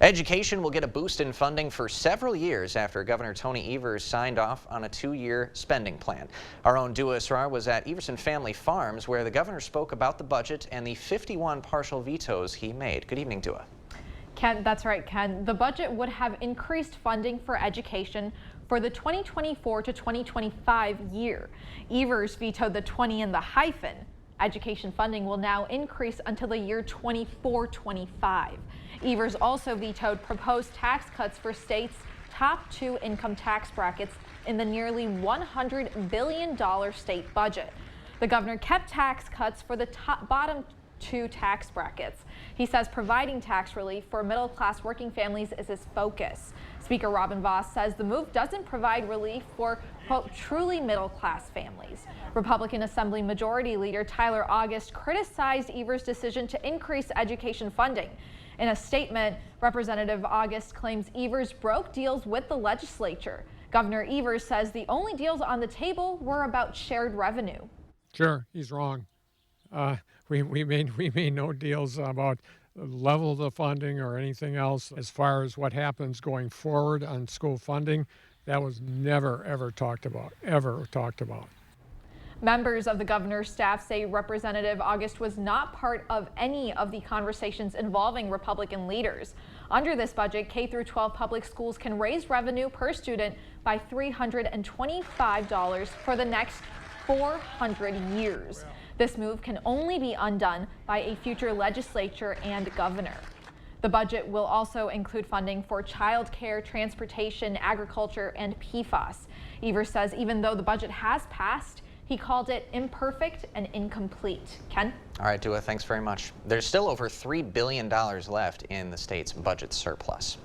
Education will get a boost in funding for several years after Governor Tony Evers signed off on a 2-year spending plan. Our own Dua Israr was at Everson Family Farms, where the governor spoke about the budget and the 51 partial vetoes he made. Good evening, Dua. Ken, that's right, Ken. The budget would have increased funding for education for the 2024 to 2025 year. Evers vetoed the 20 in the hyphen. Education funding will now increase until the year 24-25. Evers also vetoed proposed tax cuts for states' top 2 income tax brackets in the nearly $100 billion state budget. The governor kept tax cuts for the bottom 2 tax brackets. He says providing tax relief for middle-class working families is his focus. Speaker Robin Vos says the move doesn't provide relief for, quote, truly middle-class families. Republican Assembly Majority Leader Tyler August criticized Evers' decision to increase education funding. In a statement, Representative August claims Evers broke deals with the legislature. Governor Evers says the only deals on the table were about shared revenue. Sure, he's wrong. We made no deals about the level of the funding or anything else. As far as what happens going forward on school funding, that was never, ever talked about, Members of the governor's staff say Representative August was not part of any of the conversations involving Republican leaders. Under this budget, K-12 public schools can raise revenue per student by $325 for the next 400 years. This move can only be undone by a future legislature and governor. The budget will also include funding for child care, transportation, agriculture, and PFAS. Evers says even though the budget has passed, he called it imperfect and incomplete. Ken? All right, Dua, thanks very much. There's still over $3 billion left in the state's budget surplus.